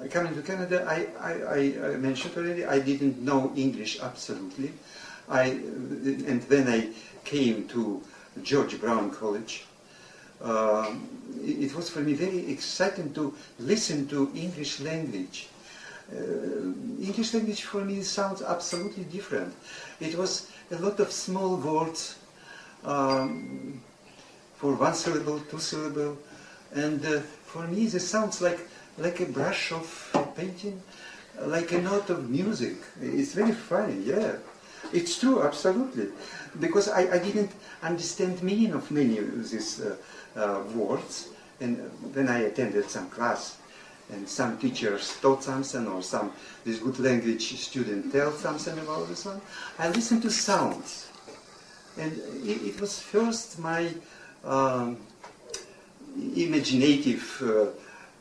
Coming to Canada, I mentioned already, I didn't know English absolutely. And when I came to George Brown College, it was for me very exciting to listen to English language. English language for me sounds absolutely different. It was a lot of small words for one syllable, two syllable, and for me this sounds like a brush of painting, like a note of music. It's very funny, yeah. It's true, absolutely, because I didn't understand meaning of many of these words, and when I attended some class, and some teachers taught something, or this good language student tell something about this one, I listened to sounds, and it was first my imaginative,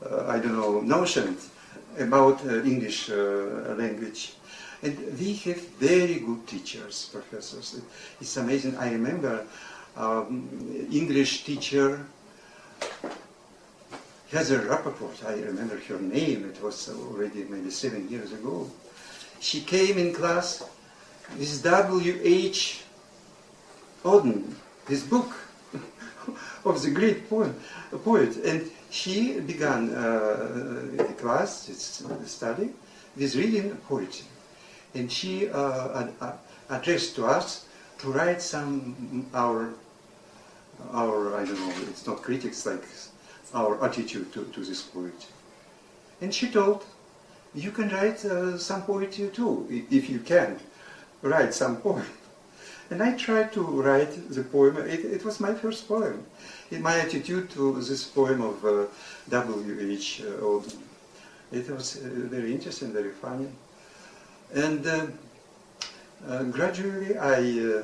I don't know, notions about English language. And we have very good teachers, professors. It's amazing. I remember English teacher, Heather Rappaport. I remember her name. It was already maybe 7 years ago. She came in class with W.H. Auden, his book of the great poet. And she began the class, the study, with reading poetry. And she addressed to us to write some our I don't know, it's not critics, like our attitude to this poetry. And she told, you can write some poetry too, if you can write some poem. And I tried to write the poem. It was my first poem. My attitude to this poem of W.H. Auden. It was very interesting, very funny. And gradually I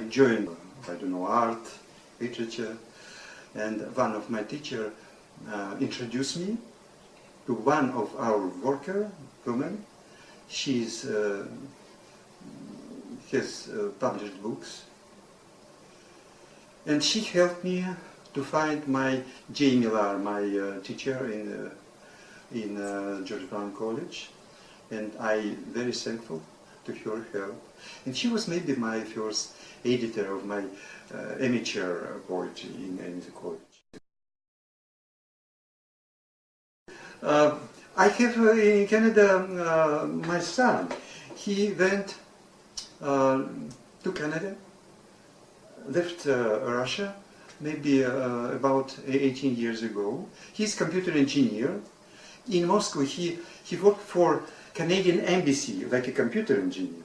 joined, I don't know, art, literature, and one of my teachers introduced me to one of our worker women. She's has published books, and she helped me to find my J. Millar, my teacher in George Brown College, and I'm very thankful to her help. And she was maybe my first editor of my amateur poetry in the college. I have in Canada my son. He went to Canada, left Russia maybe about 18 years ago. He's a computer engineer. In Moscow he worked for Canadian embassy like a computer engineer.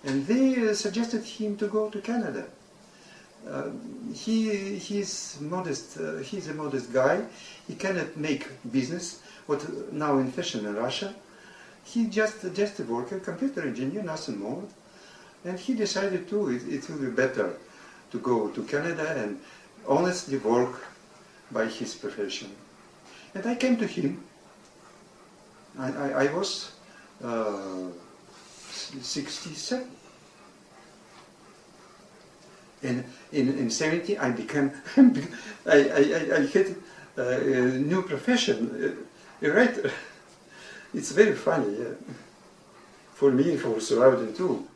And they suggested him to go to Canada. He's modest. He's a modest guy. He cannot make business, what now in fashion in Russia. He just a worker, computer engineer, nothing more. And he decided to, it will be better to go to Canada and honestly work by his profession. And I came to him. I was 67. And in 70 I became, I had a new profession, a writer. It's very funny, yeah. For me, for surrounding too.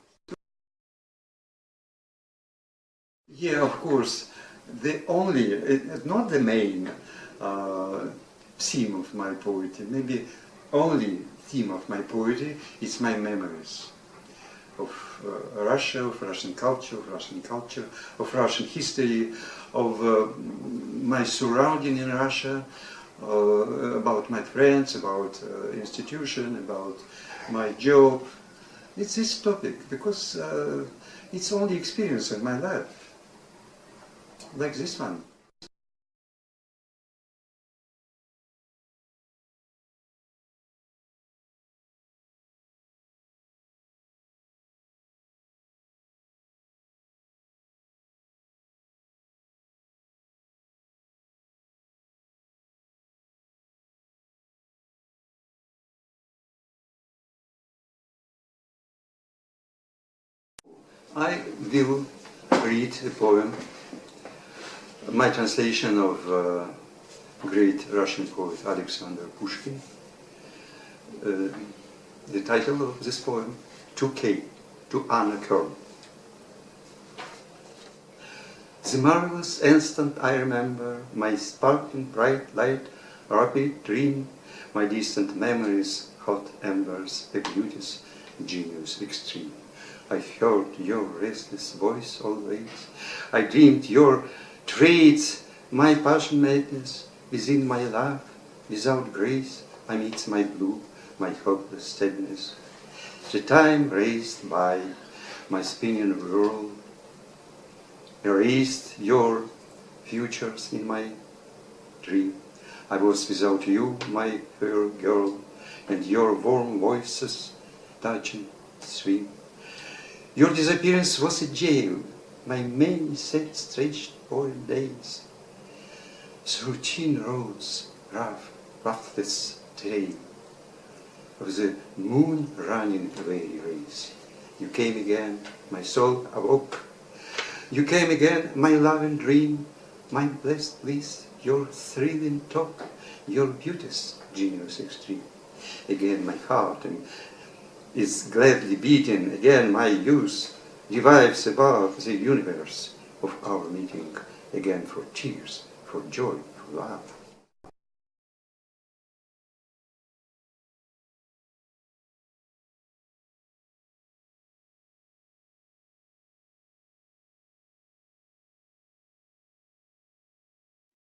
Yeah, of course, the only, not the main theme of my poetry, maybe only theme of my poetry is my memories of Russia, of Russian culture, of Russian history, of my surrounding in Russia, about my friends, about institution, about my job. It's this topic because it's only experience in my life. Like this one. I will read a poem, my translation of great Russian poet Alexander Pushkin. The title of this poem, 2K, to Anna Kern. The marvelous instant I remember, my sparkling bright light, rapid dream, my distant memories, hot embers, a beauty's genius extreme. I heard your restless voice always, I dreamed your traits, my passionateness, within my love, without grace, amidst my blue, my hopeless sadness. The time raced by, my spinning whirl, erased your futures in my dream. I was without you, my fair girl, and your warm voices touching swim. Your disappearance was a jail, my many sad stretched old days. Through teen roads, roughless trail of the moon running weary race. You came again, my soul awoke. You came again, my love and dream, my blessed bliss, your thrilling talk, your beauty's genius extreme. Again my heart is gladly beating, again my youth revives above the universe of our meeting, again for tears, for joy, for love.